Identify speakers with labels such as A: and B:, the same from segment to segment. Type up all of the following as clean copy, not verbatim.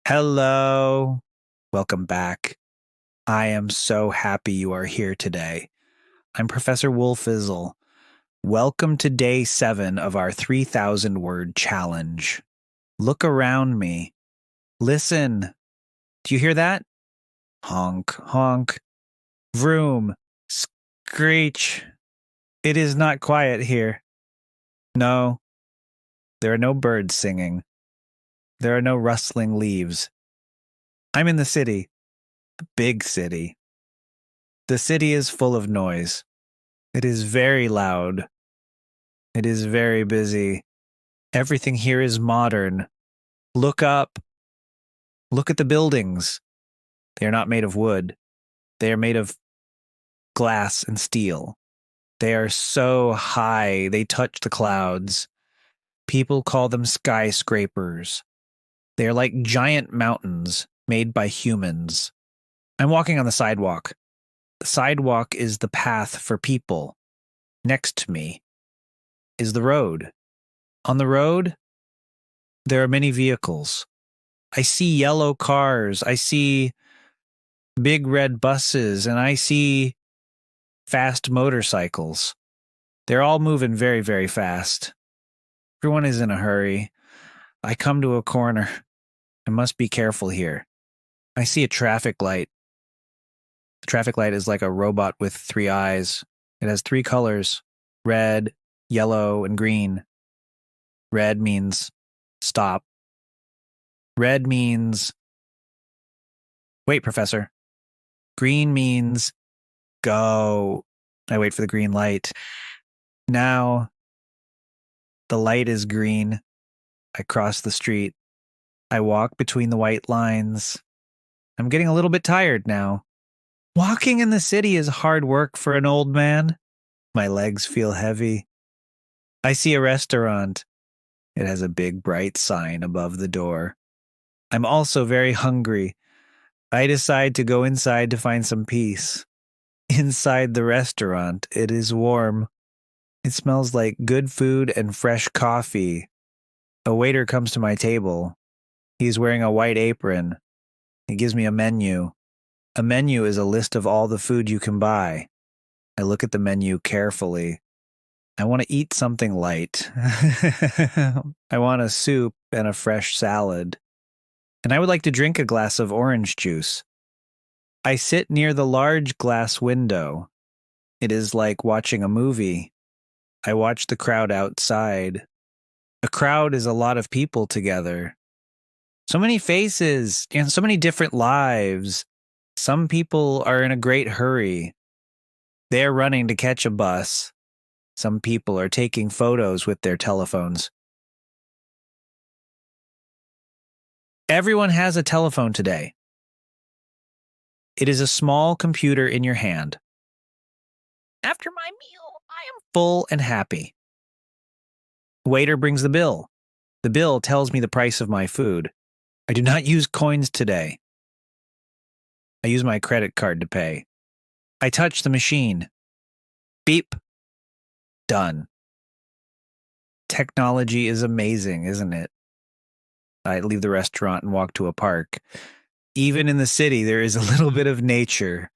A: Hello. Welcome back. I am so happy you are here today. I'm Professor Wolfizzle. Welcome to day 7 of our 3,000 word challenge. Look around me. Listen. Do you hear that? Honk, honk. Vroom. Screech. It is not quiet here. No. There are no birds singing. There are no rustling leaves. I'm in the city. The big city. The city is full of noise. It is very loud. It is very busy. Everything here is modern. Look up. Look at the buildings. They are not made of wood. They are made of glass and steel. They are so high, they touch the clouds. People call them skyscrapers. They are like giant mountains made by humans. I'm walking on the sidewalk. The sidewalk is the path for people. Next to me is the road. On the road, there are many vehicles. I see yellow cars. I see big red buses, and I see fast motorcycles. They're all moving very, very fast. Everyone is in a hurry. I come to a corner. I must be careful here. I see a traffic light. The traffic light is like a robot with 3 eyes. It has 3 colors: red, yellow, and green. Red means stop. Red means wait, Professor. Green means go. I wait for the green light. Now, the light is green. I cross the street. I walk between the white lines. I'm getting a little bit tired now. Walking in the city is hard work for an old man. My legs feel heavy. I see a restaurant. It has a big bright sign above the door. I'm also very hungry. I decide to go inside to find some peace. Inside the restaurant, it is warm. It smells like good food and fresh coffee. A waiter comes to my table. He is wearing a white apron. He gives me a menu. A menu is a list of all the food you can buy. I look at the menu carefully. I want to eat something light. I want a soup and a fresh salad. And I would like to drink a glass of orange juice. I sit near the large glass window. It is like watching a movie. I watch the crowd outside. A crowd is a lot of people together. So many faces and so many different lives. Some people are in a great hurry. They're running to catch a bus. Some people are taking photos with their telephones. Everyone has a telephone today. It is a small computer in your hand. After my meal, I am full and happy. Waiter brings the bill. The bill tells me the price of my food. I do not use coins today. I use my credit card to pay. I touch the machine. Beep. Done. Technology is amazing, isn't it? I leave the restaurant and walk to a park. Even in the city, there is a little bit of nature.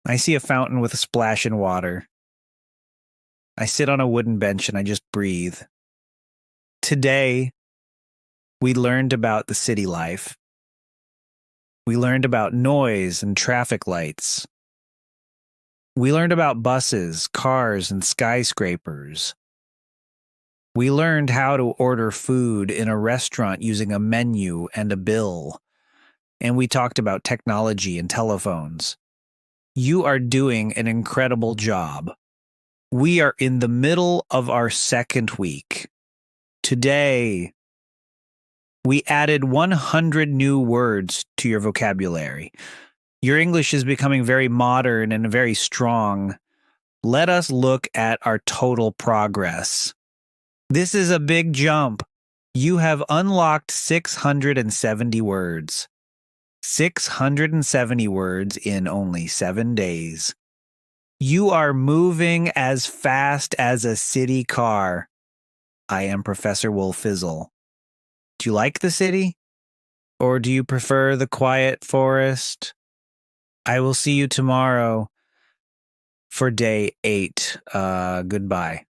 A: I see a fountain with a splash in water. I sit on a wooden bench and I just breathe. Today, we learned about the city life. We learned about noise and traffic lights. We learned about buses, cars, and skyscrapers. We learned how to order food in a restaurant using a menu and a bill. And we talked about technology and telephones. You are doing an incredible job. We are in the middle of our 2nd week. Today, we added 100 new words to your vocabulary. Your English is becoming very modern and very strong. Let us look at our total progress. This is a big jump. You have unlocked 670 words. 670 words in only 7 days. You are moving as fast as a city car. I am Professor Wolfizzle. Do you like the city? Or do you prefer the quiet forest? I will see you tomorrow for day 8. Goodbye.